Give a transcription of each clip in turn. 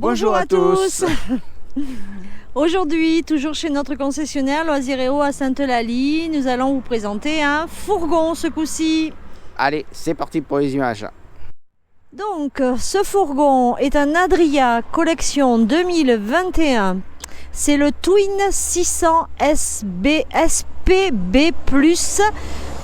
Bonjour à tous. Aujourd'hui, toujours chez notre concessionnaire Loisiréo à Sainte-Eulalie, nous allons vous présenter un fourgon ce coup-ci. Allez, c'est parti pour les images. Donc, ce fourgon est un Adria collection 2021. C'est le Twin 600 SPB+,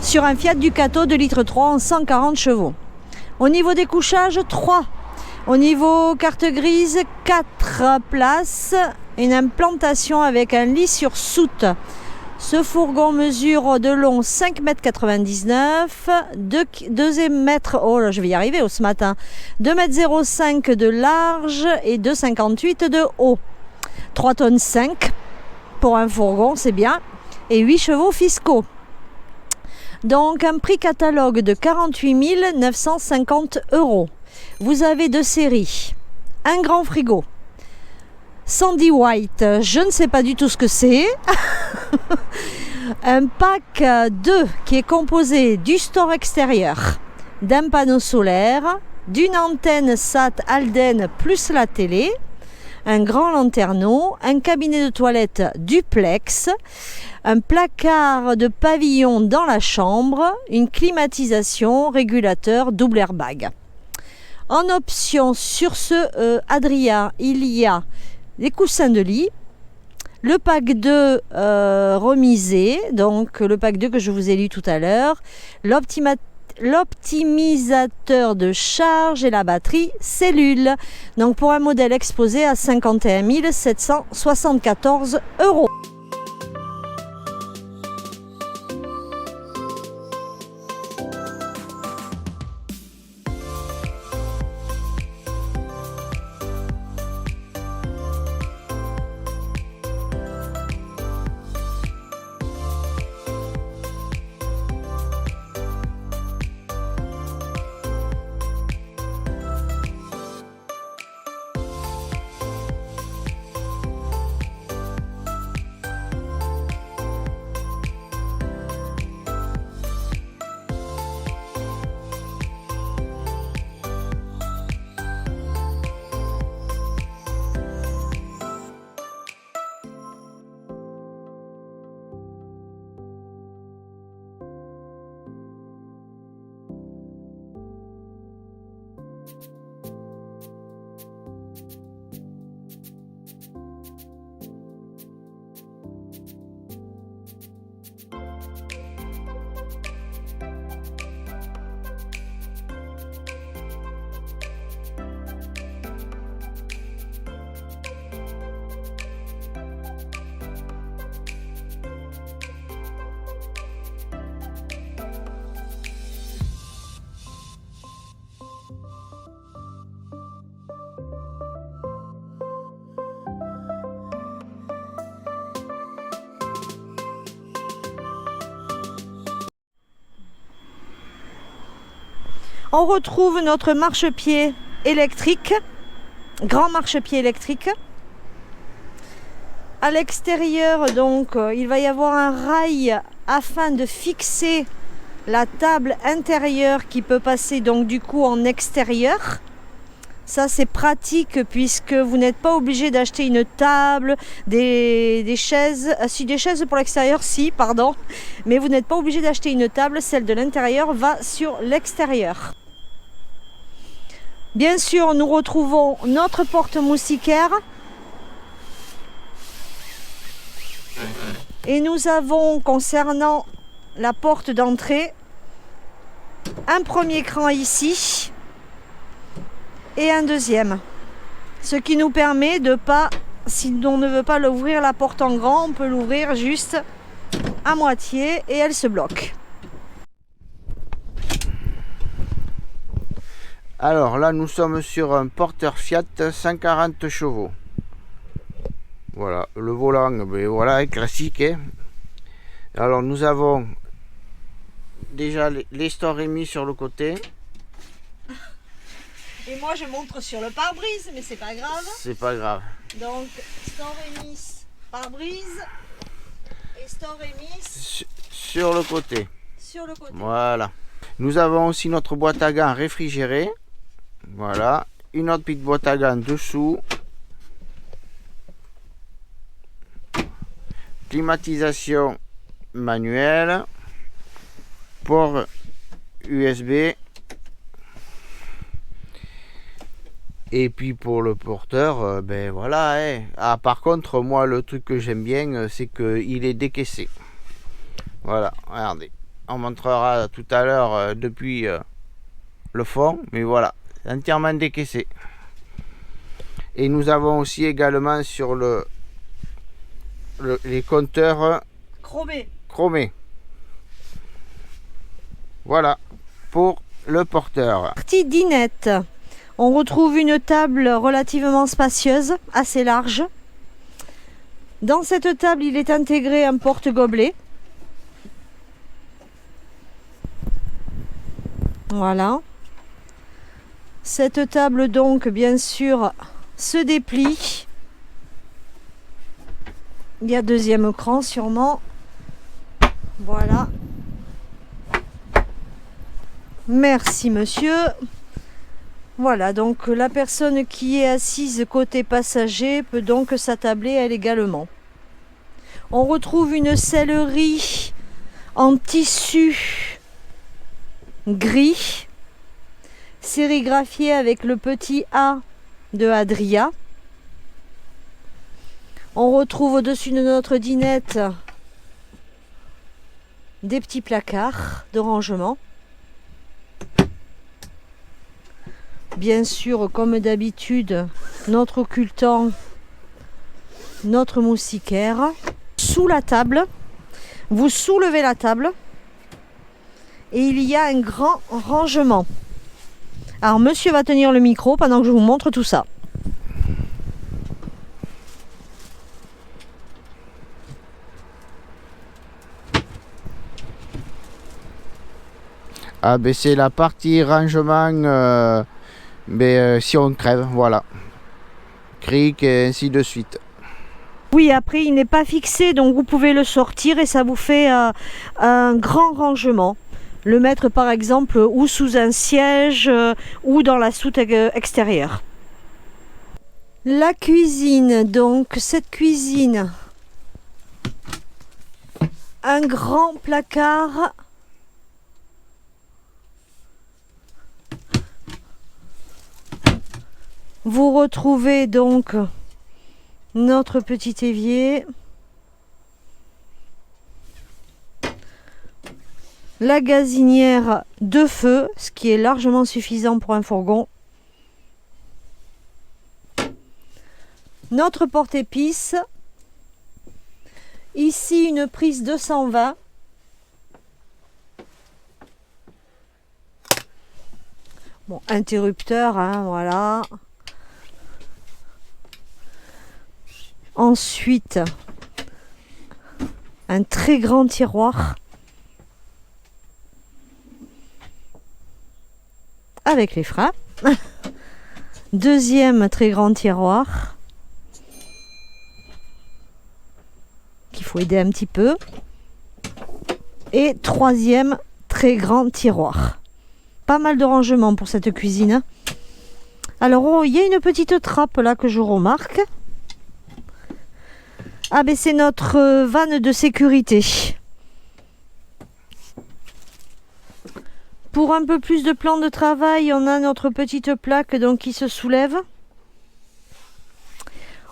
sur un Fiat Ducato 2,3 litres en 140 chevaux. Au niveau des couchages, 3. Au niveau carte grise, 4 places. Une implantation avec un lit sur soute. Ce fourgon mesure de long 5,99 m, 2 mètres, oh là, je vais y arriver ce matin, 2,05 m de large et 2,58 m de haut. 3,5 tonnes pour un fourgon, c'est bien, et 8 chevaux fiscaux. Donc un prix catalogue de 48 950 €. Vous avez deux séries, un grand frigo, Sandy White, je ne sais pas du tout ce que c'est, un pack 2 qui est composé du store extérieur, d'un panneau solaire, d'une antenne SAT Alden plus la télé, un grand lanterneau, un cabinet de toilette duplex, un placard de pavillon dans la chambre, une climatisation, régulateur, double airbag. En option sur ce Adria, il y a des coussins de lit, le pack 2 remisé, donc le pack 2 que je vous ai lu tout à l'heure, l'optimisateur de charge et la batterie cellule. Donc pour un modèle exposé à 51 774 €. On retrouve notre marchepied électrique, grand marchepied électrique. À l'extérieur, donc, il va y avoir un rail afin de fixer la table intérieure qui peut passer donc du coup en extérieur. Ça c'est pratique puisque vous n'êtes pas obligé d'acheter une table, des chaises, si des chaises pour l'extérieur, si, pardon, mais vous n'êtes pas obligé d'acheter une table, celle de l'intérieur va sur l'extérieur. Bien sûr, nous retrouvons notre porte moustiquaire et nous avons, concernant la porte d'entrée, un premier cran ici et un deuxième, ce qui nous permet de pas, si on ne veut pas l'ouvrir la porte en grand, on peut l'ouvrir juste à moitié et elle se bloque. Alors là, nous sommes sur un porteur Fiat 140 chevaux. Voilà, le volant, ben voilà, classique. Hein. Alors nous avons déjà les stores émis sur le côté. Et moi je montre sur le pare-brise, mais c'est pas grave. C'est pas grave. Donc store émis, pare-brise et store émis sur le côté. Sur le côté. Voilà. Nous avons aussi notre boîte à gants réfrigérée. Voilà. Une autre petite boîte à gants dessous. climatisation manuelle, port USB. Et puis pour le porteur, ben voilà. Hein. Ah, par contre, moi, le truc que j'aime bien, c'est qu'il est décaissé. Voilà, regardez. On montrera tout à l'heure depuis le fond, mais voilà, c'est entièrement décaissé. Et nous avons aussi également sur les compteurs chromés. Voilà, pour le porteur. Partie dinette. On retrouve une table relativement spacieuse, assez large. Dans cette table, il est intégré un porte-gobelet. Voilà. Cette table, donc, bien sûr, se déplie. Il y a deuxième écran, sûrement. Voilà. Merci, monsieur. Voilà, donc la personne qui est assise côté passager peut donc s'attabler elle également. On retrouve une sellerie en tissu gris, sérigraphié avec le petit A de Adria. On retrouve au-dessus de notre dinette des petits placards de rangement. Bien sûr, comme d'habitude, notre occultant, notre moustiquaire. Sous la table, vous soulevez la table et il y a un grand rangement. Alors, monsieur va tenir le micro pendant que je vous montre tout ça. Ah ben c'est la partie rangement si on crève, voilà. Cric et ainsi de suite. Oui, après il n'est pas fixé, donc vous pouvez le sortir et ça vous fait un grand rangement. Le mettre par exemple ou sous un siège ou dans la soute extérieure. La cuisine, donc cette cuisine, un grand placard. Vous retrouvez donc notre petit évier, la gazinière de feu, ce qui est largement suffisant pour un fourgon, notre porte-épices, ici une prise 220, bon, interrupteur, hein, voilà. Ensuite, un très grand tiroir avec les freins. Deuxième très grand tiroir qu'il faut aider un petit peu. Et troisième très grand tiroir. Pas mal de rangement pour cette cuisine. Alors, il y a une petite trappe là que je remarque. Ah ben c'est notre vanne de sécurité. Pour un peu plus de plan de travail, on a notre petite plaque donc qui se soulève.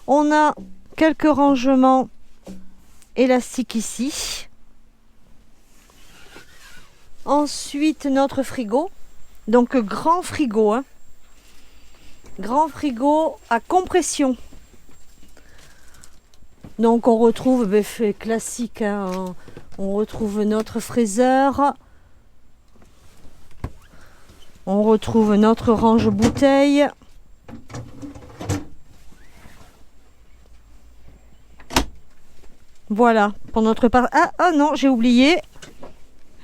On a quelques rangements élastiques ici. Ensuite notre frigo. Donc grand frigo. Hein. Grand frigo à compression. Donc on retrouve, fait classique, hein, on retrouve notre fraiseur, on retrouve notre range bouteille, voilà pour notre part. Ah non, j'ai oublié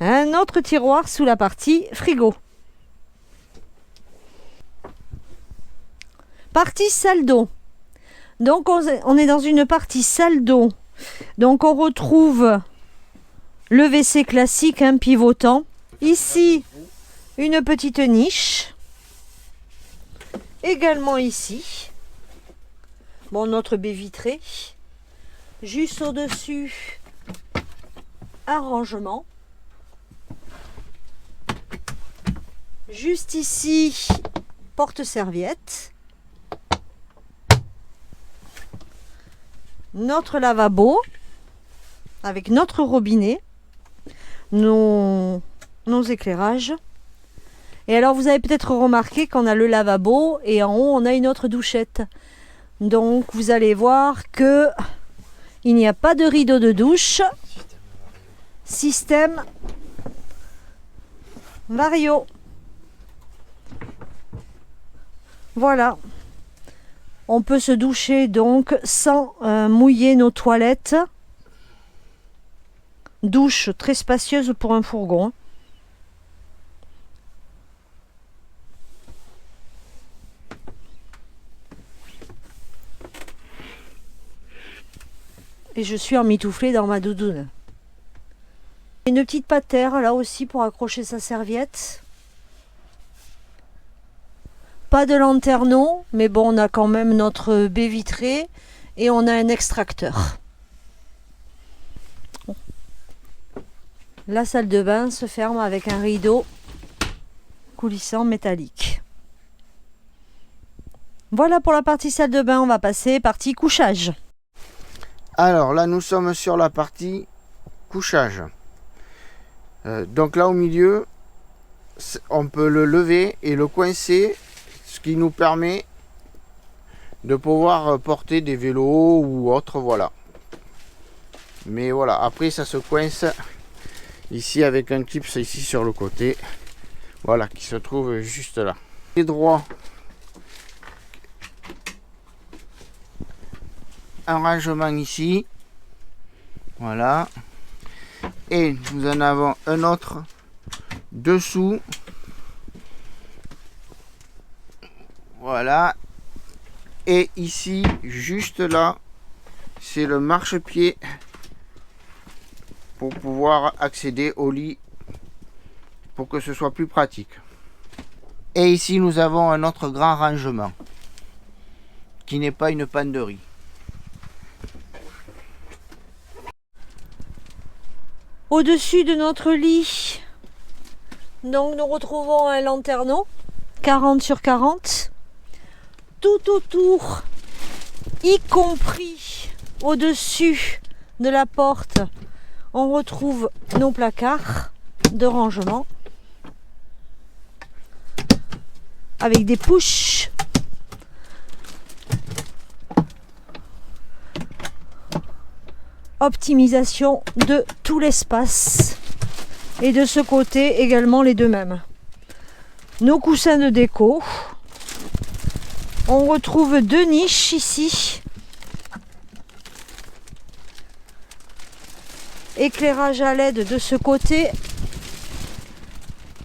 un autre tiroir sous la partie frigo. Partie salle d'eau. Donc on est dans une partie salle d'eau. Donc on retrouve le WC classique, hein, pivotant. Ici, une petite niche. Également ici. Bon, notre baie vitrée. Juste au-dessus, un rangement. Juste ici, porte-serviette. Notre lavabo avec notre robinet, nos éclairages. Et alors vous avez peut-être remarqué qu'on a le lavabo et en haut on a une autre douchette. Donc vous allez voir que il n'y a pas de rideau de douche. Système Vario. Voilà. On peut se doucher donc sans mouiller nos toilettes. Douche très spacieuse pour un fourgon. Et je suis emmitouflée dans ma doudoune. Une petite patère là aussi pour accrocher sa serviette. Pas de lanterneau, mais bon, on a quand même notre baie vitrée et on a un extracteur. La salle de bain se ferme avec un rideau coulissant métallique. Voilà pour la partie salle de bain, on va passer partie couchage. Alors là, nous sommes sur la partie couchage. Donc là au milieu, on peut le lever et le coincer, ce qui nous permet de pouvoir porter des vélos ou autre, voilà. Mais voilà, après ça se coince ici avec un clip ici sur le côté, voilà, qui se trouve juste là. Et droit, un rangement ici, voilà, et nous en avons un autre dessous, voilà, et ici juste là c'est le marchepied pour pouvoir accéder au lit pour que ce soit plus pratique. Et ici nous avons un autre grand rangement qui n'est pas une penderie. Au-dessus de notre lit, donc nous retrouvons un lanterneau 40 sur 40. Tout autour, y compris au-dessus de la porte, on retrouve nos placards de rangement avec des pushs. Optimisation de tout l'espace. Et de ce côté également les deux mêmes. Nos coussins de déco. On retrouve deux niches ici. Éclairage à LED de ce côté.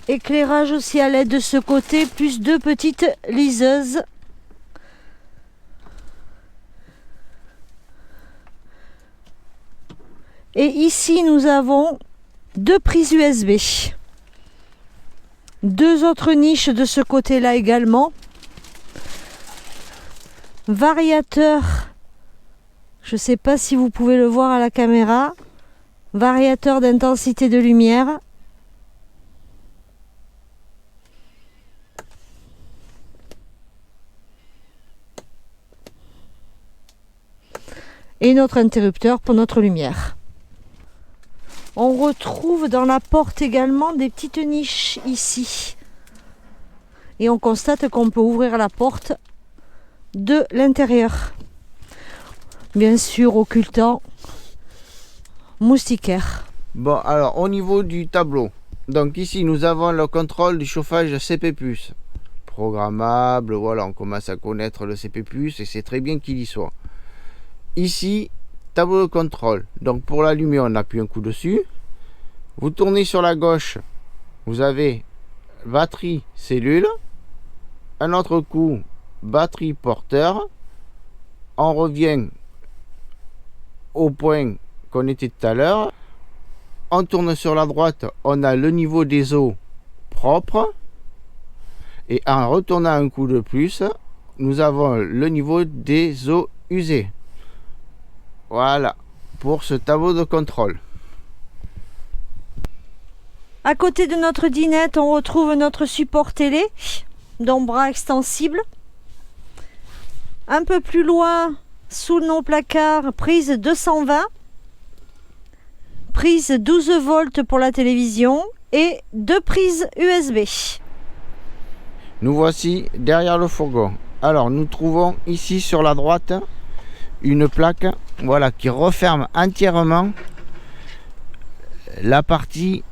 Éclairage aussi à LED de ce côté, plus deux petites liseuses. Et ici, nous avons deux prises USB. Deux autres niches de ce côté-là également. Variateur. Je ne sais pas si vous pouvez le voir à la caméra. Variateur d'intensité de lumière. Et notre interrupteur pour notre lumière. On retrouve dans la porte également des petites niches ici. Et on constate qu'on peut ouvrir la porte de l'intérieur. Bien sûr, occultant moustiquaire. Bon, alors au niveau du tableau, donc ici nous avons le contrôle du chauffage CP+. Programmable, voilà, on commence à connaître le CP+, et c'est très bien qu'il y soit. Ici, tableau de contrôle. Donc pour l'allumer, on appuie un coup dessus. Vous tournez sur la gauche, vous avez batterie cellule. Un autre coup, batterie porteur. On revient au point qu'on était tout à l'heure. On tourne sur la droite, on a le niveau des eaux propre. Et en retournant un coup de plus, nous avons le niveau des eaux usées. Voilà. pour ce tableau de contrôle. À côté de notre dinette, on retrouve notre support télé, donc bras extensible. Un peu plus loin, sous nos placards, prise 220, prise 12 volts pour la télévision et 2 prises USB. Nous voici derrière le fourgon. Alors nous trouvons ici sur la droite une plaque, voilà, qui referme entièrement la partie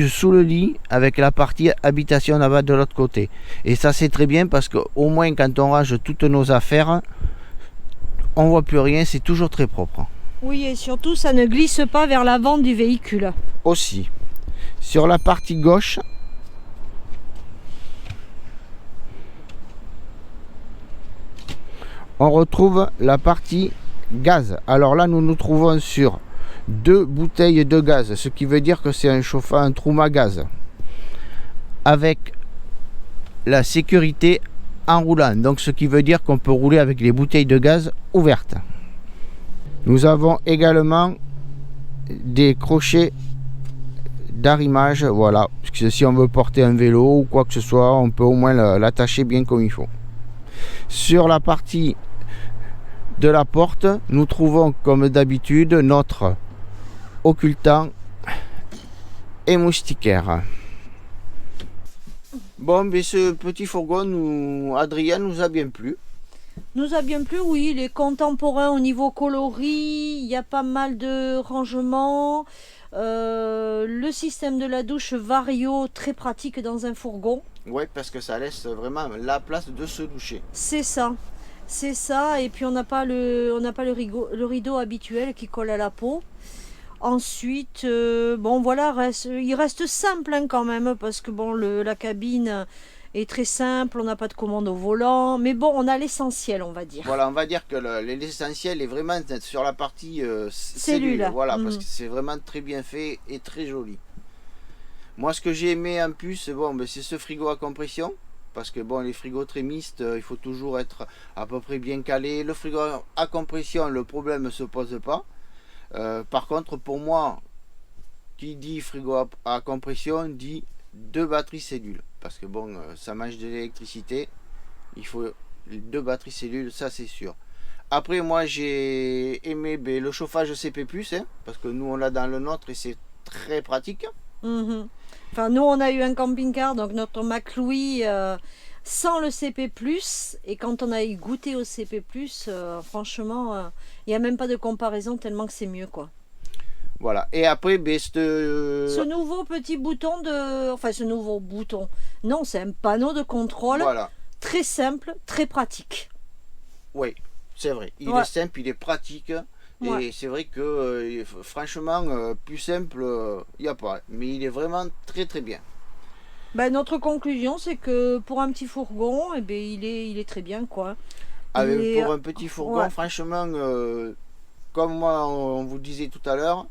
sous le lit avec la partie habitation là-bas de l'autre côté. Et ça c'est très bien parce que au moins quand on range toutes nos affaires, on voit plus rien, c'est toujours très propre. Oui, et surtout ça ne glisse pas vers l'avant du véhicule. Aussi, sur la partie gauche, on retrouve la partie gaz. Alors là nous nous trouvons sur 2 bouteilles de gaz, ce qui veut dire que c'est un chauffage, un Truma gaz, avec la sécurité en roulant, donc ce qui veut dire qu'on peut rouler avec les bouteilles de gaz ouvertes. Nous avons également des crochets d'arrimage, voilà, parce que si on veut porter un vélo ou quoi que ce soit, on peut au moins l'attacher bien comme il faut. Sur la partie de la porte, nous trouvons comme d'habitude notre occultant et moustiquaire. Bon, mais ce petit fourgon, Adrien, nous a bien plu. Nous a bien plu, oui, il est contemporain au niveau coloris, il y a pas mal de rangements. Le système de la douche Vario, très pratique dans un fourgon. Oui, parce que ça laisse vraiment la place de se doucher. C'est ça. C'est ça, et puis on n'a pas le rideau habituel qui colle à la peau. Ensuite, bon voilà, il reste simple hein, quand même, parce que bon, la cabine est très simple, on n'a pas de commande au volant, mais bon, on a l'essentiel, on va dire. Voilà, on va dire que l'essentiel est vraiment sur la partie cellule. Voilà, parce que c'est vraiment très bien fait et très joli. Moi, ce que j'ai aimé en plus, bon, ben, c'est ce frigo à compression. Parce que bon, les frigos trémistes, il faut toujours être à peu près bien calé. Le frigo à compression, le problème ne se pose pas. Par contre, pour moi, qui dit frigo à compression, dit 2 batteries cellules. Parce que bon, ça mange de l'électricité. Il faut 2 batteries cellules, ça c'est sûr. Après, moi j'ai aimé le chauffage CP+, hein, parce que nous on l'a dans le nôtre et c'est très pratique. Enfin, nous, on a eu un camping-car, donc notre McLouis sans le CP+. Et quand on a goûté au CP+, franchement, il n'y a même pas de comparaison tellement que c'est mieux, quoi. Voilà. Et après, ce nouveau petit bouton Enfin, ce nouveau bouton. Non, c'est un panneau de contrôle. Voilà. Très simple, très pratique. Oui, c'est vrai. Il est simple, il est pratique. Et c'est vrai que franchement, plus simple, il n'y a pas. Mais il est vraiment très très bien. Ben, notre conclusion, c'est que pour un petit fourgon, eh ben, il est très bien, quoi. Pour un petit fourgon, franchement, comme moi on vous disait tout à l'heure,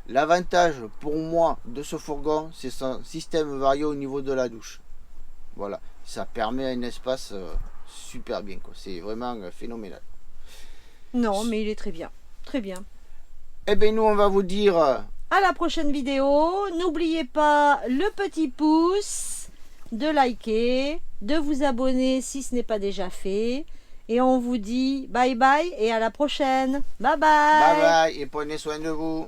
l'avantage pour moi de ce fourgon, c'est son système Vario au niveau de la douche. Voilà, ça permet un espace super bien, quoi. C'est vraiment phénoménal. Non, mais il est très bien. Très bien. Eh bien, nous, on va vous dire à la prochaine vidéo. N'oubliez pas le petit pouce, de liker, de vous abonner si ce n'est pas déjà fait. Et on vous dit bye bye et à la prochaine. Bye bye. Bye bye et prenez soin de vous.